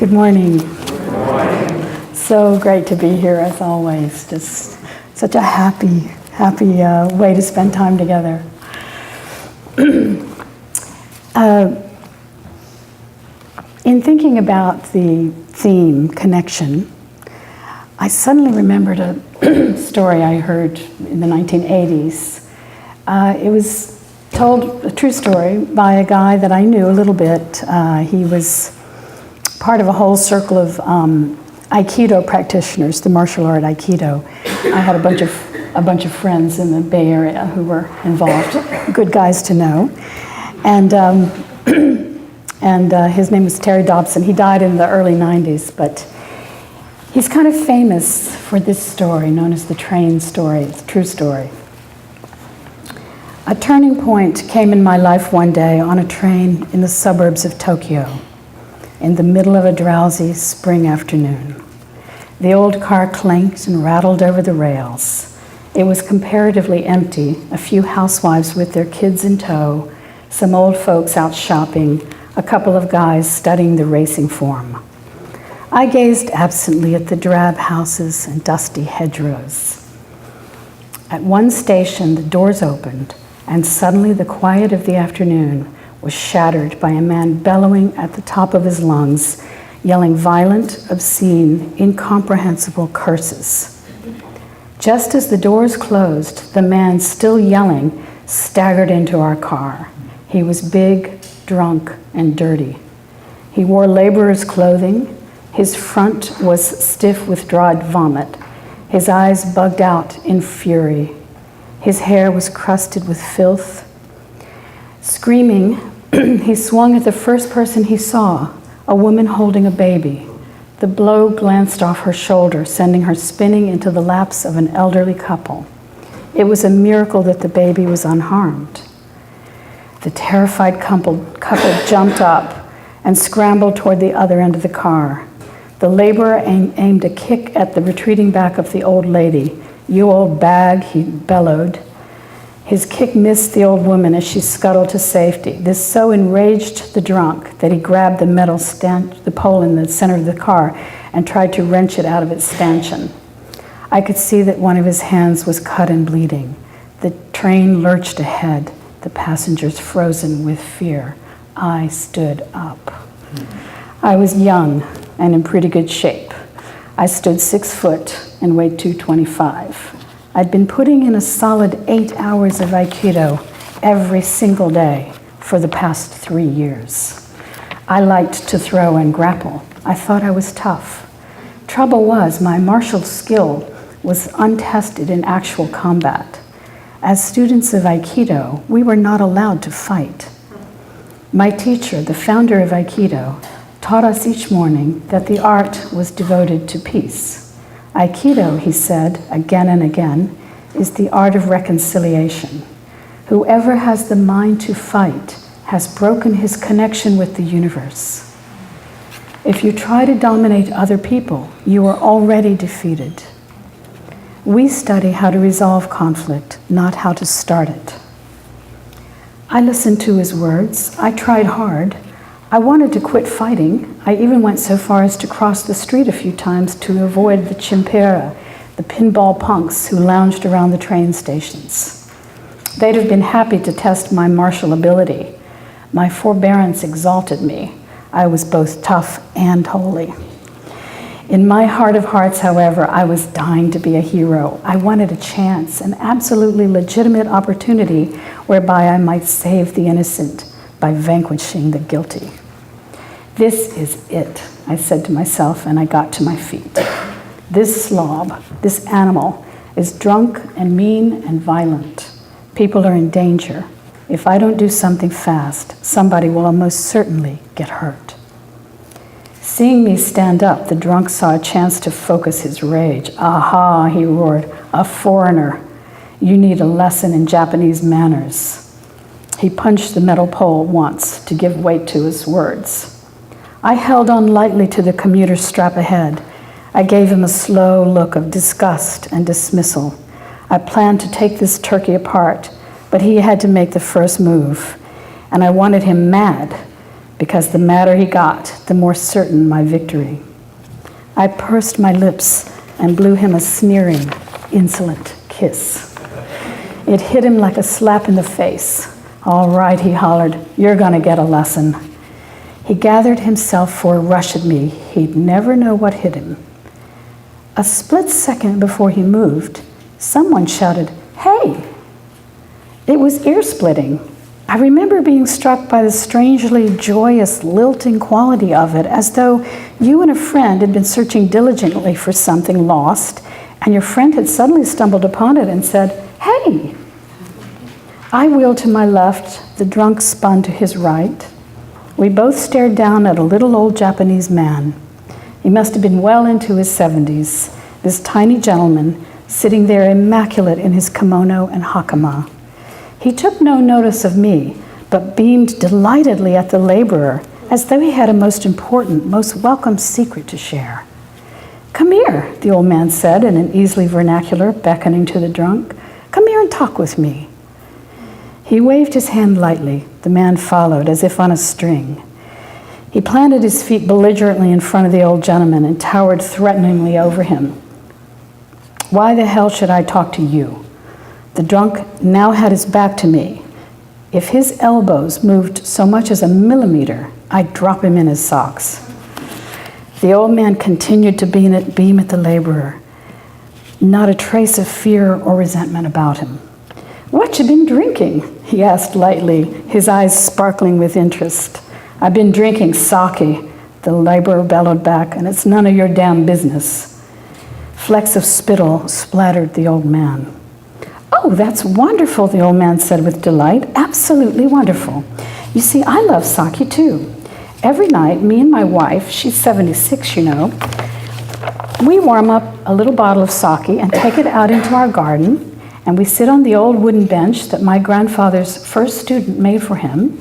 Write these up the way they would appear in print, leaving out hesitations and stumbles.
Good morning. Good morning. So great to be here as always. Just such a happy way to spend time together. In thinking about the theme, connection, I suddenly remembered a story I heard in the 1980s. It was told, a true story, by a guy that I knew a little bit. He was part of a whole circle of Aikido practitioners, the martial art Aikido. I had a bunch of friends in the Bay Area who were involved, good guys to know. And his name was Terry Dobson. He died in the early 90s, but he's kind of famous for this story, known as the train story. It's a true story. A turning point came in my life one day on a train in the suburbs of Tokyo, in the middle of a drowsy spring afternoon. The old car clanked and rattled over the rails. It was comparatively empty, a few housewives with their kids in tow, some old folks out shopping, a couple of guys studying the racing form. I gazed absently at the drab houses and dusty hedgerows. At one station, the doors opened, and suddenly the quiet of the afternoon was shattered by a man bellowing at the top of his lungs, yelling violent, obscene, incomprehensible curses. Just as the doors closed, the man, still yelling, staggered into our car. He was big, drunk, and dirty. He wore laborer's clothing. His front was stiff with dried vomit. His eyes bugged out in fury. His hair was crusted with filth. Screaming, he swung at the first person he saw, a woman holding a baby. The blow glanced off her shoulder, sending her spinning into the laps of an elderly couple. It was a miracle that the baby was unharmed. The terrified couple jumped up and scrambled toward the other end of the car. The laborer aimed a kick at the retreating back of the old lady. "You old bag," he bellowed. His kick missed the old woman as she scuttled to safety. This so enraged the drunk that he grabbed the metal the pole in the center of the car and tried to wrench it out of its stanchion. I could see that one of his hands was cut and bleeding. The train lurched ahead, the passengers frozen with fear. I stood up. I was young and in pretty good shape. I stood 6 foot and weighed 225. I'd been putting in a solid 8 hours of Aikido every single day for the past 3 years. I liked to throw and grapple. I thought I was tough. Trouble was, my martial skill was untested in actual combat. As students of Aikido, we were not allowed to fight. My teacher, the founder of Aikido, taught us each morning that the art was devoted to peace. Aikido, he said again and again, is the art of reconciliation. Whoever has the mind to fight has broken his connection with the universe. If you try to dominate other people, you are already defeated. We study how to resolve conflict, not how to start it. I listened to his words. I tried hard. I wanted to quit fighting. I even went so far as to cross the street a few times to avoid the chimpera, the pinball punks who lounged around the train stations. They'd have been happy to test my martial ability. My forbearance exalted me. I was both tough and holy. In my heart of hearts, however, I was dying to be a hero. I wanted a chance, an absolutely legitimate opportunity whereby I might save the innocent by vanquishing the guilty. This is it, I said to myself, and I got to my feet. This slob, this animal, is drunk and mean and violent. People are in danger. If I don't do something fast, somebody will almost certainly get hurt. Seeing me stand up, the drunk saw a chance to focus his rage. "Aha," he roared, "a foreigner. You need a lesson in Japanese manners." He punched the metal pole once to give weight to his words. I held on lightly to the commuter strap ahead. I gave him a slow look of disgust and dismissal. I planned to take this turkey apart, but he had to make the first move. And I wanted him mad, because the madder he got, the more certain my victory. I pursed my lips and blew him a sneering, insolent kiss. It hit him like a slap in the face. "All right," he hollered, "you're gonna get a lesson." He gathered himself for a rush at me. He'd never know what hit him. A split second before he moved, someone shouted, "Hey!" It was ear-splitting. I remember being struck by the strangely joyous, lilting quality of it, as though you and a friend had been searching diligently for something lost, and your friend had suddenly stumbled upon it and said, "Hey!" I wheeled to my left, the drunk spun to his right. We both stared down at a little old Japanese man. He must have been well into his 70s, this tiny gentleman sitting there immaculate in his kimono and hakama. He took no notice of me, but beamed delightedly at the laborer, as though he had a most important, most welcome secret to share. "Come here," the old man said in an easily vernacular, beckoning to the drunk. "Come here and talk with me." He waved his hand lightly. The man followed, as if on a string. He planted his feet belligerently in front of the old gentleman and towered threateningly over him. "Why the hell should I talk to you?" The drunk now had his back to me. If his elbows moved so much as a millimeter, I'd drop him in his socks. The old man continued to beam at the laborer, not a trace of fear or resentment about him. "What you been drinking?" he asked lightly, his eyes sparkling with interest. "I've been drinking sake," the laborer bellowed back, "and it's none of your damn business." Flecks of spittle splattered the old man. "Oh, that's wonderful," the old man said with delight. "Absolutely wonderful. You see, I love sake too. Every night, me and my wife, she's 76, you know, we warm up a little bottle of sake and take it out into our garden, and we sit on the old wooden bench that my grandfather's first student made for him.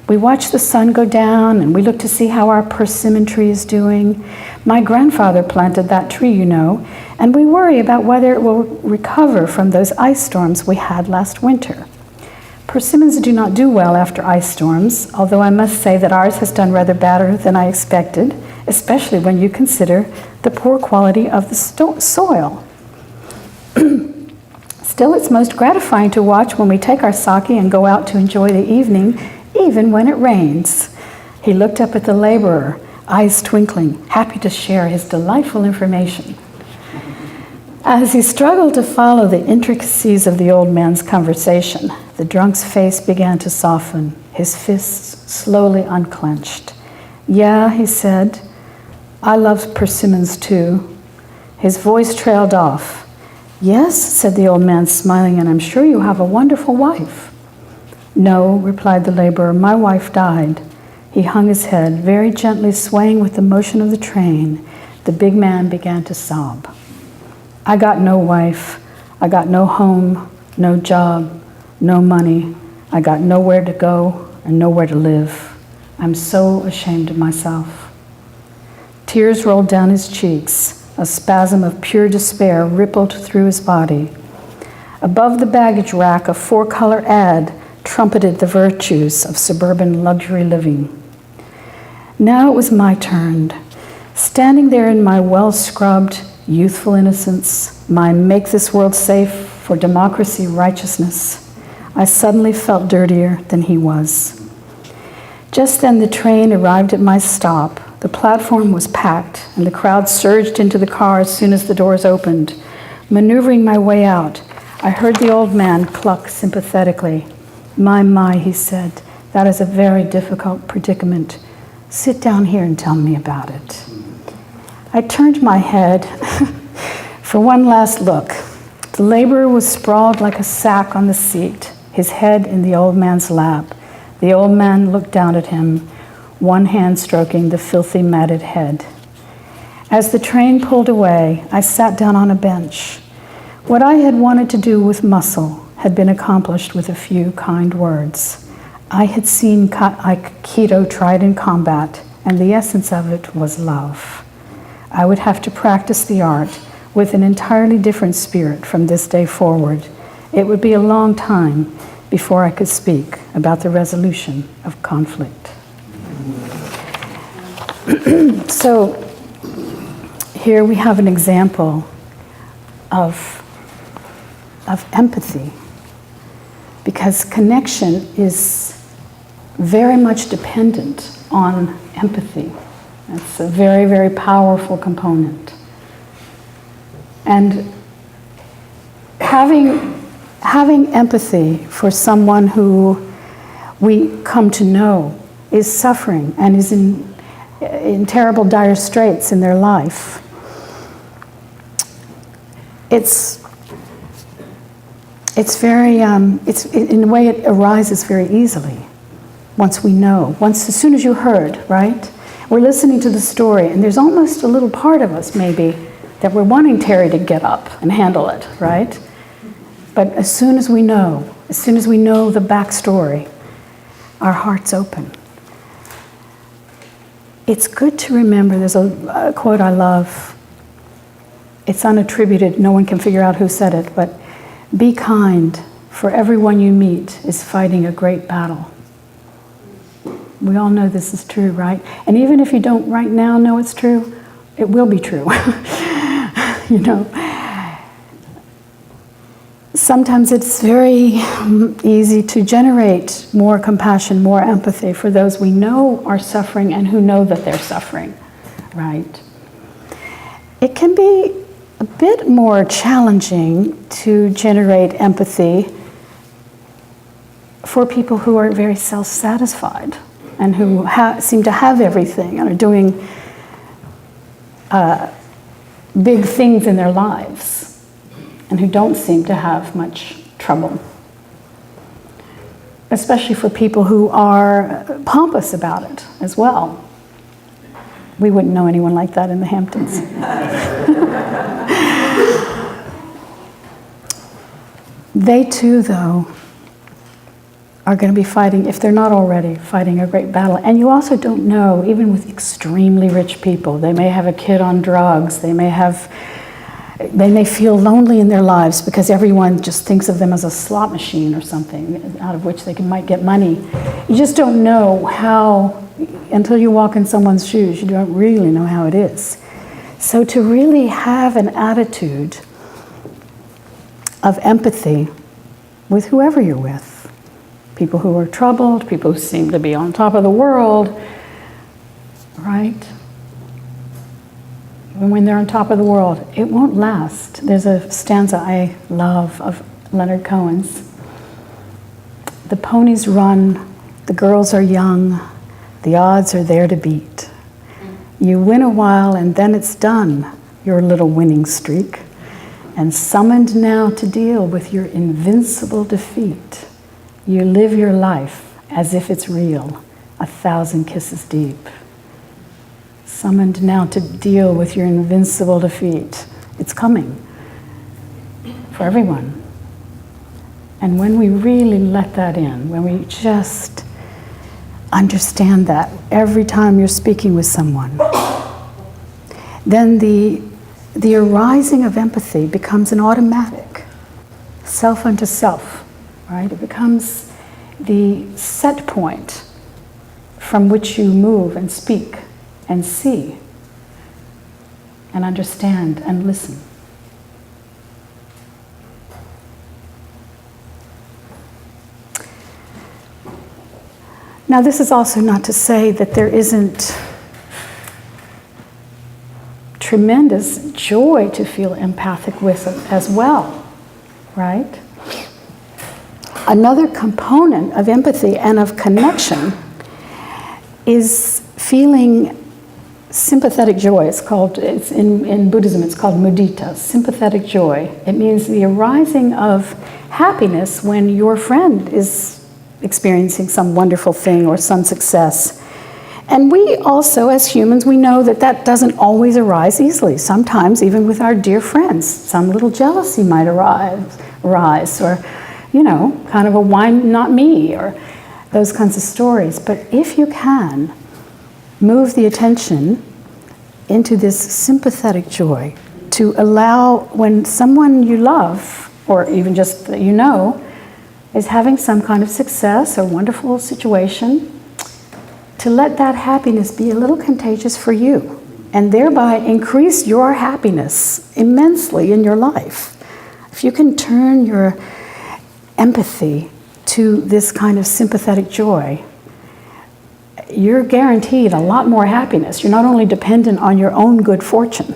We watch the sun go down, and we look to see how our persimmon tree is doing. My grandfather planted that tree, you know, and we worry about whether it will recover from those ice storms we had last winter. Persimmons do not do well after ice storms, although I must say that ours has done rather better than I expected, especially when you consider the poor quality of the soil. Still, it's most gratifying to watch when we take our sake and go out to enjoy the evening, even when it rains." He looked up at the laborer, eyes twinkling, happy to share his delightful information. As he struggled to follow the intricacies of the old man's conversation, the drunk's face began to soften, his fists slowly unclenched. "Yeah," he said, "I love persimmons too." His voice trailed off. "Yes," said the old man, smiling, "and I'm sure you have a wonderful wife." "No," replied the laborer, "my wife died." He hung his head, very gently swaying with the motion of the train. The big man began to sob. "I got no wife. I got no home, no job, no money. I got nowhere to go and nowhere to live. I'm so ashamed of myself." Tears rolled down his cheeks. A spasm of pure despair rippled through his body. Above the baggage rack, a four-color ad trumpeted the virtues of suburban luxury living. Now it was my turn. Standing there in my well-scrubbed, youthful innocence, my make this world safe for democracy righteousness, I suddenly felt dirtier than he was. Just then the train arrived at my stop. The platform was packed, and the crowd surged into the car as soon as the doors opened. Maneuvering my way out, I heard the old man cluck sympathetically. My, he said, that is a very difficult predicament. Sit down here and tell me about it." I turned my head for one last look. The laborer was sprawled like a sack on the seat, his head in the old man's lap. The old man looked down at him, one hand stroking the filthy, matted head. As the train pulled away, I sat down on a bench. What I had wanted to do with muscle had been accomplished with a few kind words. I had seen Aikido tried in combat, and the essence of it was love. I would have to practice the art with an entirely different spirit from this day forward. It would be a long time before I could speak about the resolution of conflict. So here we have an example of empathy, because connection is very much dependent on empathy. It's a very, very powerful component. And having empathy for someone who we come to know is suffering and is in terrible, dire straits in their life, it's very, in a way it arises very easily once we know, as soon as you heard, right? We're listening to the story, and there's almost a little part of us, maybe, that we're wanting Terry to get up and handle it, right? But as soon as we know the backstory, our hearts open. It's good to remember, there's a quote I love. It's unattributed, no one can figure out who said it, but be kind, for everyone you meet is fighting a great battle. We all know this is true, right? And even if you don't right now know it's true, it will be true. You know, sometimes it's very easy to generate more compassion, more empathy for those we know are suffering and who know that they're suffering, right? It can be a bit more challenging to generate empathy for people who are very self-satisfied and who seem to have everything and are doing big things in their lives and who don't seem to have much trouble. Especially for people who are pompous about it as well. We wouldn't know anyone like that in the Hamptons. They too, though, are going to be fighting, if they're not already, fighting a great battle. And you also don't know, even with extremely rich people, they may have a kid on drugs, they may feel lonely in their lives because everyone just thinks of them as a slot machine or something out of which they might get money. You just don't know how, until you walk in someone's shoes, you don't really know how it is. So to really have an attitude of empathy with whoever you're with, people who are troubled, people who seem to be on top of the world, right? And when they're on top of the world, it won't last. There's a stanza I love of Leonard Cohen's. The ponies run, the girls are young, the odds are there to beat. You win a while and then it's done, your little winning streak, and summoned now to deal with your invincible defeat. You live your life as if it's real, 1,000 kisses deep. Summoned now to deal with your invincible defeat. It's coming for everyone. And when we really let that in, when we just understand that every time you're speaking with someone, then the arising of empathy becomes an automatic, self unto self. Right? It becomes the set point from which you move and speak and see and understand and listen. Now, this is also not to say that there isn't tremendous joy to feel empathic with as well, right? Another component of empathy and of connection is feeling sympathetic joy. It's in Buddhism, it's called mudita, sympathetic joy. It means the arising of happiness when your friend is experiencing some wonderful thing or some success. And we also, as humans, we know that that doesn't always arise easily. Sometimes, even with our dear friends, some little jealousy might arise, or you know, kind of a why not me, or those kinds of stories. But if you can move the attention into this sympathetic joy to allow when someone you love, or even just that you know, is having some kind of success or wonderful situation, to let that happiness be a little contagious for you, and thereby increase your happiness immensely in your life. If you can turn your empathy to this kind of sympathetic joy, you're guaranteed a lot more happiness. You're not only dependent on your own good fortune,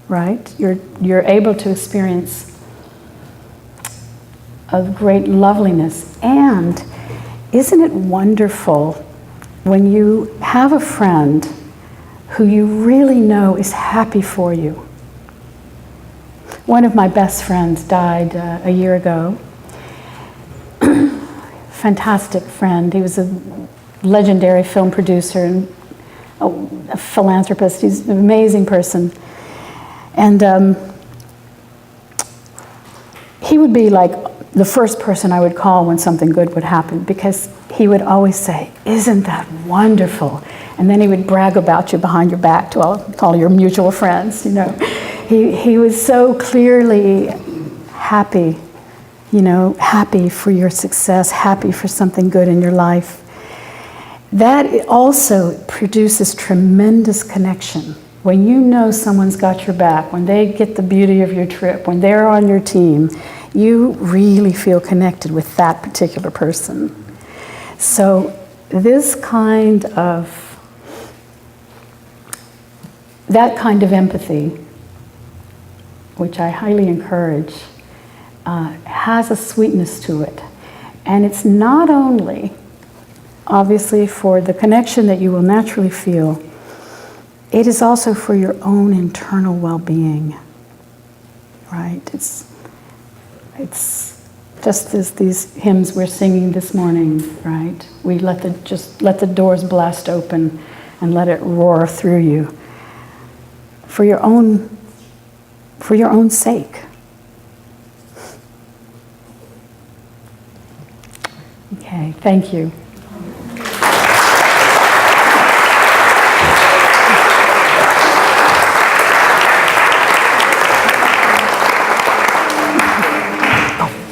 right? You're able to experience a great loveliness. And isn't it wonderful when you have a friend who you really know is happy for you? One of my best friends died a year ago. Fantastic friend. He was a legendary film producer and a philanthropist. He's an amazing person. And he would be like the first person I would call when something good would happen, because he would always say, "Isn't that wonderful?" And then he would brag about you behind your back to all your mutual friends, you know. He was so clearly happy, you know, happy for your success, happy for something good in your life. That also produces tremendous connection. When you know someone's got your back, when they get the beauty of your trip, when they're on your team, you really feel connected with that particular person. So this kind of, that kind of empathy, which I highly encourage, has a sweetness to it. And it's not only, obviously, for the connection that you will naturally feel, it is also for your own internal well-being, right? It's just as these hymns we're singing this morning, right? We just let the doors blast open and let it roar through you for your own sake. Okay, thank you.